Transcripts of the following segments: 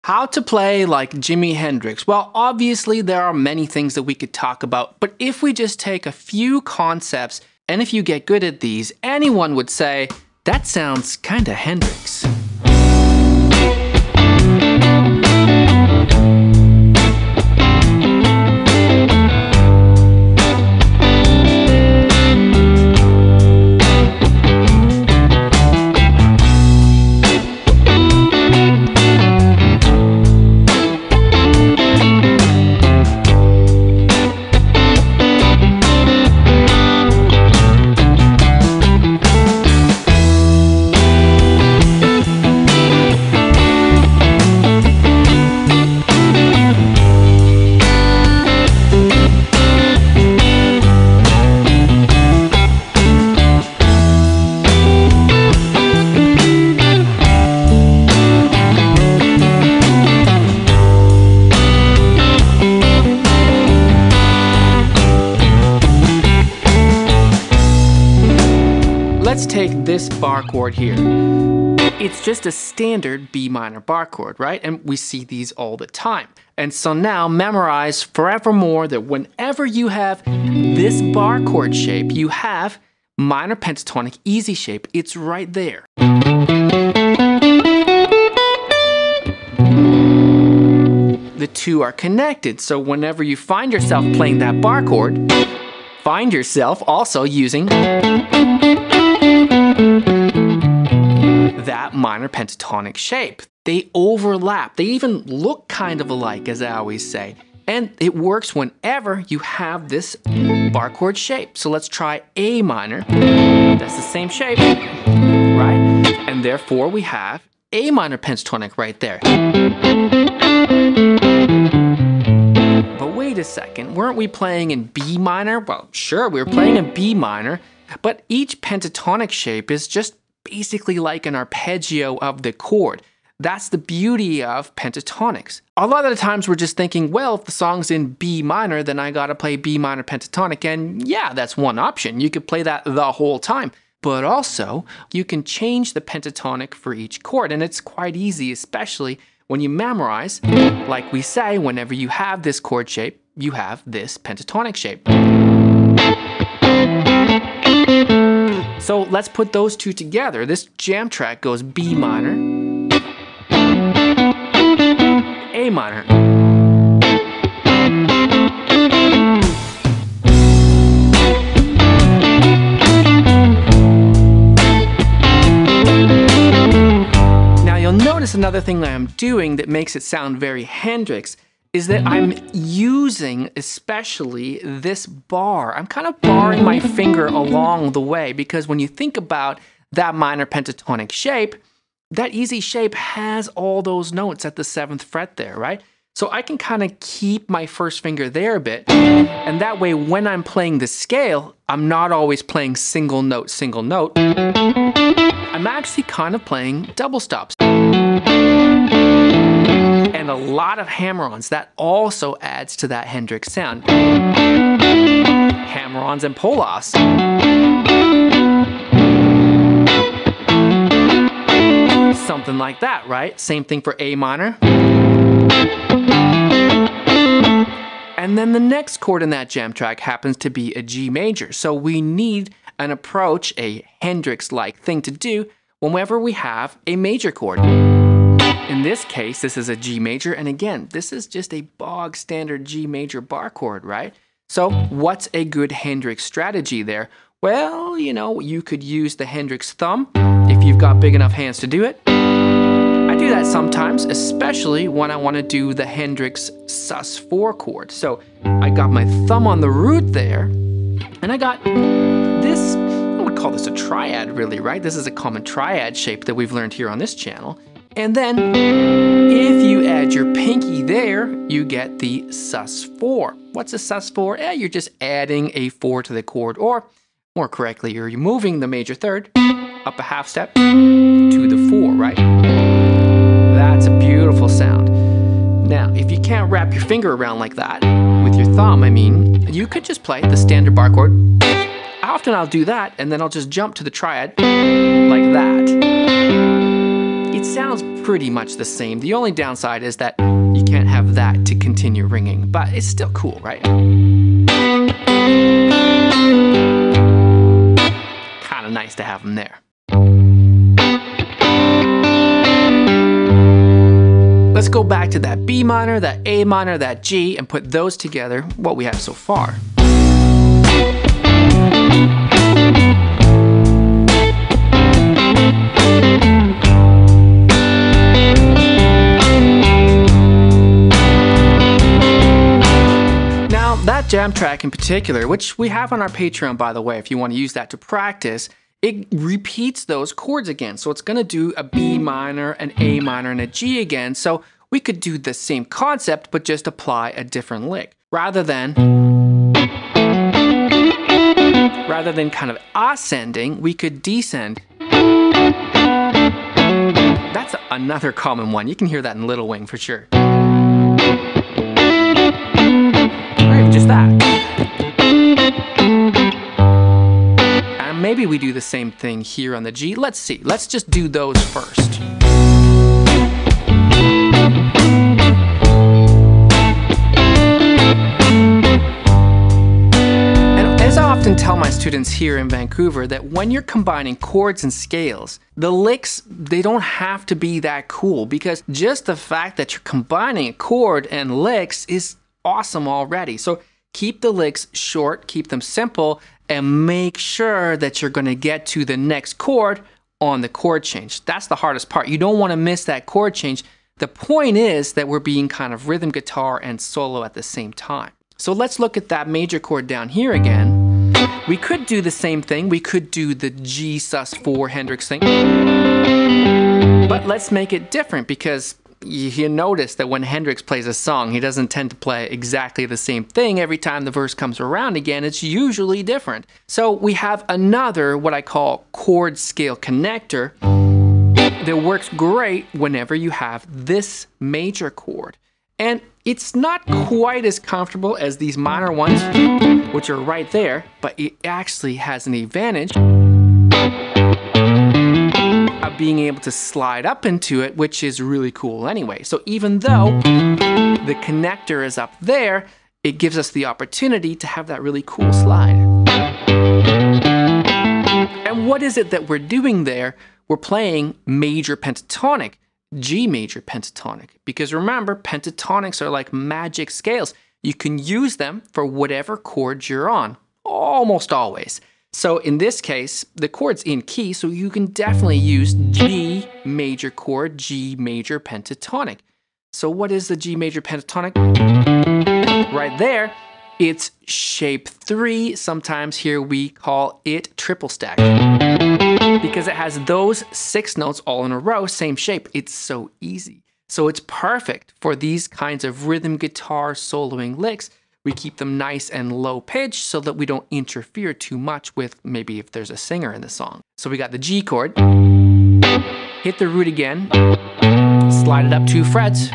How to play like Jimi Hendrix? Well, obviously there are many things that we could talk about, but if we just take a few concepts, and if you get good at these, anyone would say, that sounds kinda Hendrix. Let's take this bar chord here. It's just a standard B minor bar chord, right? And we see these all the time. And so now memorize forevermore that whenever you have this bar chord shape, you have minor pentatonic easy shape. It's right there. The two are connected. So whenever you find yourself playing that bar chord, find yourself also using that minor pentatonic shape. They overlap. They even look kind of alike, as I always say. And it works whenever you have this bar chord shape. So let's try A minor. That's the same shape, right? And therefore we have A minor pentatonic right there. But wait a second, weren't we playing in B minor? Well, sure, we were playing in B minor, but each pentatonic shape is just basically like an arpeggio of the chord. That's the beauty of pentatonics. A lot of the times we're just thinking, well, if the song's in B minor, then I gotta play B minor pentatonic. And yeah, that's one option. You could play that the whole time. But also, you can change the pentatonic for each chord. And it's quite easy, especially when you memorize. Like we say, whenever you have this chord shape, you have this pentatonic shape. So let's put those two together. This jam track goes B minor, A minor. Now you'll notice another thing that I'm doing that makes it sound very Hendrix is that I'm using especially this bar. I'm kind of barring my finger along the way because when you think about that minor pentatonic shape, that easy shape has all those notes at the 7th fret there, right? So I can kind of keep my first finger there a bit, and that way when I'm playing the scale, I'm not always playing single note, single note. I'm actually kind of playing double stops. And a lot of hammer-ons. That also adds to that Hendrix sound. Hammer-ons and pull-offs. Something like that, right? Same thing for A minor. And then the next chord in that jam track happens to be a G major. So we need an approach, a Hendrix-like thing to do whenever we have a major chord. In this case, this is a G major, and again, this is just a bog standard G major bar chord, right? So what's a good Hendrix strategy there? Well, you know, you could use the Hendrix thumb if you've got big enough hands to do it. I do that sometimes, especially when I want to do the Hendrix sus4 chord. So I got my thumb on the root there, and I got this, I would call this a triad really, right? This is a common triad shape that we've learned here on this channel. And then, if you add your pinky there, you get the sus4. What's a sus4? You're just adding a 4 to the chord, or more correctly, you're moving the major third up a half step to the 4, right? That's a beautiful sound. Now, if you can't wrap your finger around like that with your thumb, I mean, you could just play the standard bar chord. Often I'll do that, and then I'll just jump to the triad like that. It sounds pretty much the same. The only downside is that you can't have that to continue ringing, but it's still cool, right? Kind of nice to have them there. Let's go back to that B minor, that A minor, that G, and put those together, what we have so far. Now, that jam track in particular, which we have on our Patreon, by the way, if you want to use that to practice, it repeats those chords again. So it's going to do a B minor, an A minor, and a G again. So we could do the same concept, but just apply a different lick. Rather than kind of ascending, we could descend. That's another common one. You can hear that in Little Wing for sure. Right, just that. Maybe we do the same thing here on the G. Let's see. Let's just do those first. And as I often tell my students here in Vancouver, that when you're combining chords and scales, the licks, they don't have to be that cool, because just the fact that you're combining a chord and licks is awesome already. So keep the licks short, keep them simple, and make sure that you're going to get to the next chord on the chord change. That's the hardest part. You don't want to miss that chord change. The point is that we're being kind of rhythm guitar and solo at the same time. So let's look at that major chord down here again. We could do the same thing. We could do the G sus4 Hendrix thing. But let's make it different, because you notice that when Hendrix plays a song, he doesn't tend to play exactly the same thing every time the verse comes around again. It's usually different. So we have another, what I call chord scale connector, that works great whenever you have this major chord. And it's not quite as comfortable as these minor ones, which are right there, but it actually has an advantage of being able to slide up into it, which is really cool anyway. So even though the connector is up there, it gives us the opportunity to have that really cool slide. And what is it that we're doing there? We're playing major pentatonic, G major pentatonic, because remember, pentatonics are like magic scales. You can use them for whatever chord you're on, almost always. So in this case, the chord's in key, so you can definitely use G major chord, G major pentatonic. So what is the G major pentatonic? Right there, it's shape 3. Sometimes here we call it triple stack, because it has those 6 notes all in a row, same shape. It's so easy. So it's perfect for these kinds of rhythm guitar soloing licks. We keep them nice and low pitch so that we don't interfere too much with maybe if there's a singer in the song. So we got the G chord, hit the root again, slide it up 2 frets,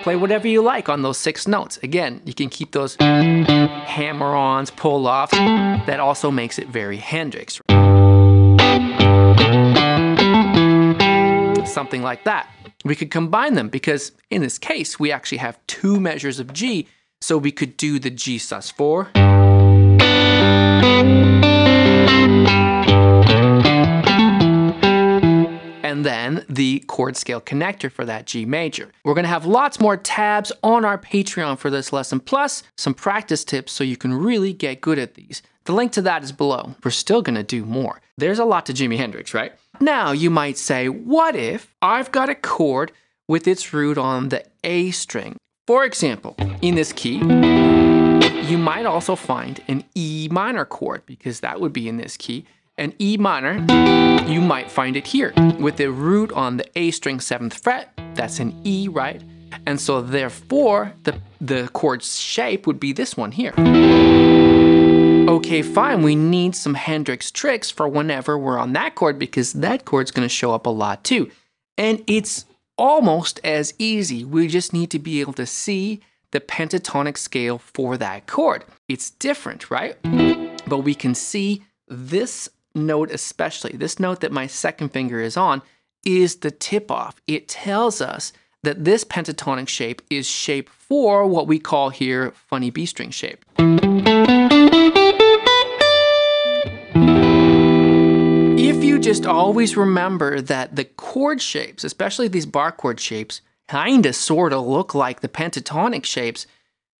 play whatever you like on those 6 notes. Again, you can keep those hammer-ons, pull-offs. That also makes it very Hendrix. Something like that. We could combine them because in this case, we actually have 2 measures of G. So we could do the G sus4, and then the chord scale connector for that G major. We're going to have lots more tabs on our Patreon for this lesson, plus some practice tips so you can really get good at these. The link to that is below. We're still going to do more. There's a lot to Jimi Hendrix, right? Now you might say, what if I've got a chord with its root on the A string? For example, in this key, you might also find an E minor chord, because that would be in this key. An E minor, you might find it here with the root on the A string 7th fret. That's an E, right? And so therefore, the chord shape would be this one here. Okay, fine, we need some Hendrix tricks for whenever we're on that chord, because that chord's going to show up a lot too. And it's almost as easy. We just need to be able to see the pentatonic scale for that chord. It's different, right? But we can see this note especially, this note that my second finger is on, is the tip-off. It tells us that this pentatonic shape is shape 4, what we call here funny B string shape. If you just always remember that the chord shapes, especially these bar chord shapes, kinda sorta look like the pentatonic shapes,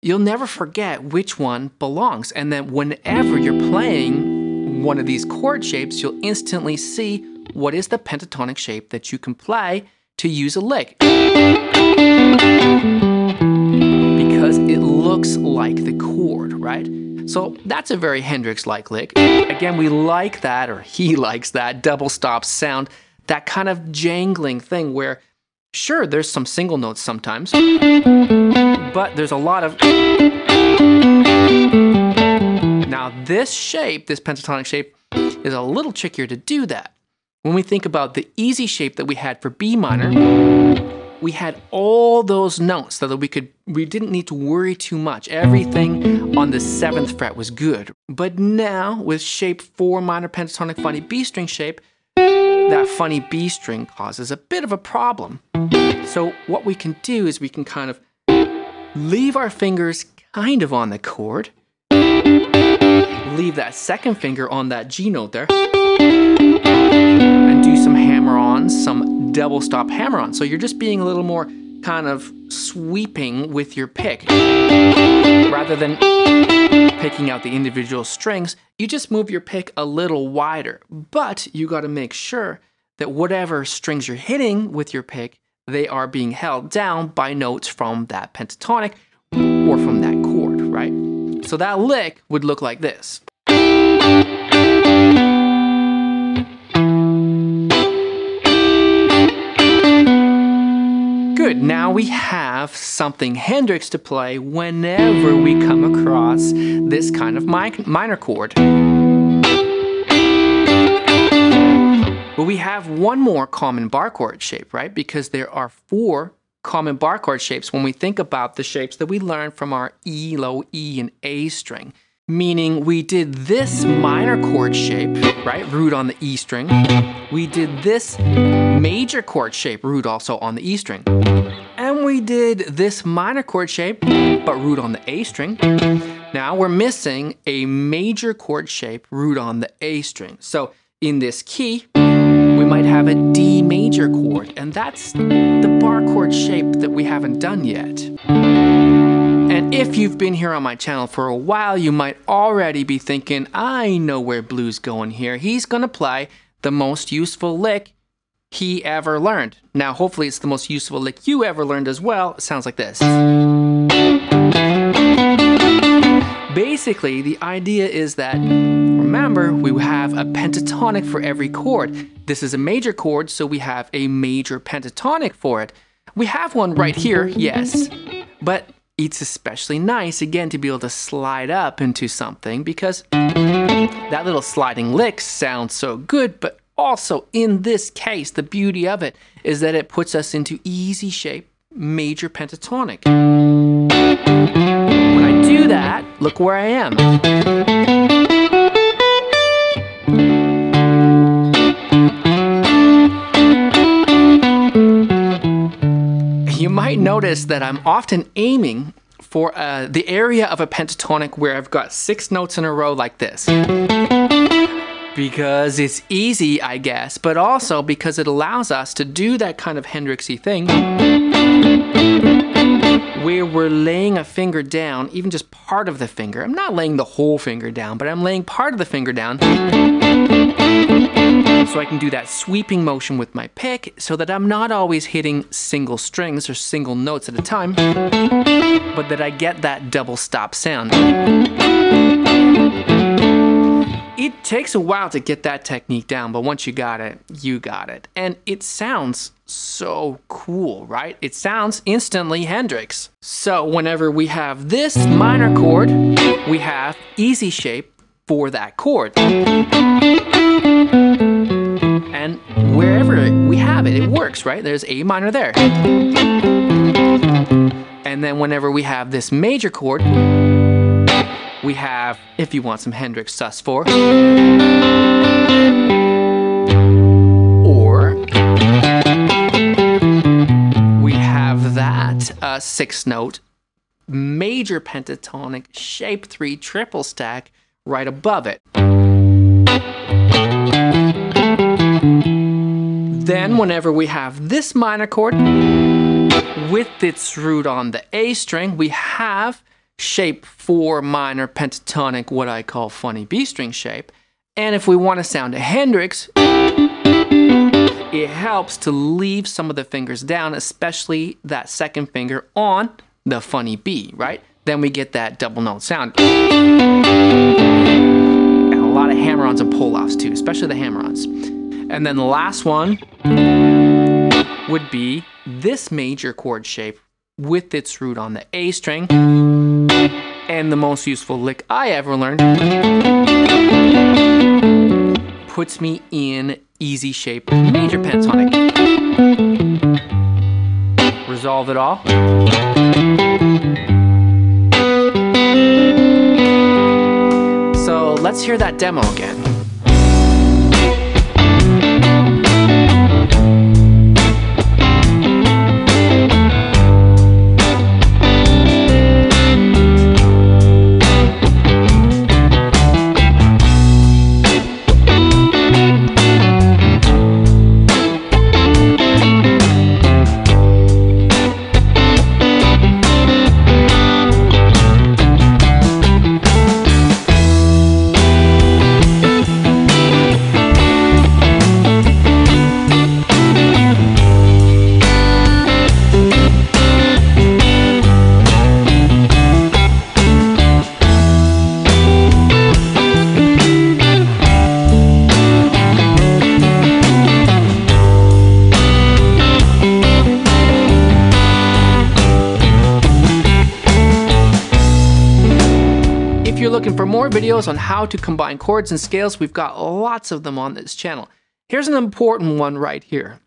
you'll never forget which one belongs. And then whenever you're playing one of these chord shapes, you'll instantly see what is the pentatonic shape that you can play to use a lick. Because it looks like the chord, right? So that's a very Hendrix-like lick. Again, we like that, or he likes that, double stop sound, that kind of jangling thing where, sure, there's some single notes sometimes, but there's a lot of... Now this shape, this pentatonic shape, is a little trickier to do that. When we think about the easy shape that we had for B minor, we had all those notes so that we didn't need to worry too much. Everything on the 7th fret was good. But now with shape 4 minor pentatonic funny B string shape, that funny B string causes a bit of a problem. So what we can do is we can kind of leave our fingers kind of on the chord, leave that second finger on that G note there, and do some hammer-ons, some double stop hammer-ons. So you're just being a little more kind of sweeping with your pick. Rather than picking out the individual strings, you just move your pick a little wider. But you got to make sure that whatever strings you're hitting with your pick, they are being held down by notes from that pentatonic or from that chord, right? So that lick would look like this. Good, now we have something Hendrix to play whenever we come across this kind of minor chord. But we have one more common bar chord shape, right? Because there are 4 common bar chord shapes when we think about the shapes that we learned from our E, low E, and A string. Meaning we did this minor chord shape, right? Root on the E string. We did this major chord shape, root also on the E string. And we did this minor chord shape, but root on the A string. Now we're missing a major chord shape, root on the A string. So in this key, we might have a D major chord, and that's the bar chord shape that we haven't done yet. And if you've been here on my channel for a while, you might already be thinking, I know where Blue's going here. He's gonna play the most useful lick he ever learned. Now, hopefully it's the most useful lick you ever learned as well. It sounds like this. Basically, the idea is that, remember, we have a pentatonic for every chord. This is a major chord, so we have a major pentatonic for it. We have one right here, yes, but it's especially nice, again, to be able to slide up into something because that little sliding lick sounds so good, but also in this case, the beauty of it is that it puts us into easy shape, major pentatonic. When I do that, look where I am. You might notice that I'm often aiming for the area of a pentatonic where I've got 6 notes in a row like this. Because it's easy, I guess, but also because it allows us to do that kind of Hendrixy thing where we're laying a finger down, even just part of the finger. I'm not laying the whole finger down, but I'm laying part of the finger down so I can do that sweeping motion with my pick so that I'm not always hitting single strings or single notes at a time, but that I get that double stop sound. It takes a while to get that technique down, but once you got it, you got it. And it sounds so cool, right? It sounds instantly Hendrix. So whenever we have this minor chord, we have easy shape for that chord. And wherever we have it, it works, right? There's A minor there. And then whenever we have this major chord, we have, if you want some Hendrix, sus4. Or that sixth note, major pentatonic shape 3 triple stack right above it. Then whenever we have this minor chord with its root on the A string, we have shape 4 minor pentatonic, what I call funny B string shape. And if we want to sound a Hendrix, it helps to leave some of the fingers down, especially that second finger on the funny B, right? Then we get that double note sound. And a lot of hammer-ons and pull-offs too, especially the hammer-ons. And then the last one would be this major chord shape with its root on the A string. And the most useful lick I ever learned puts me in easy shape major pentatonic. Resolve it all. So let's hear that demo again. If you're looking for more videos on how to combine chords and scales, we've got lots of them on this channel. Here's an important one right here.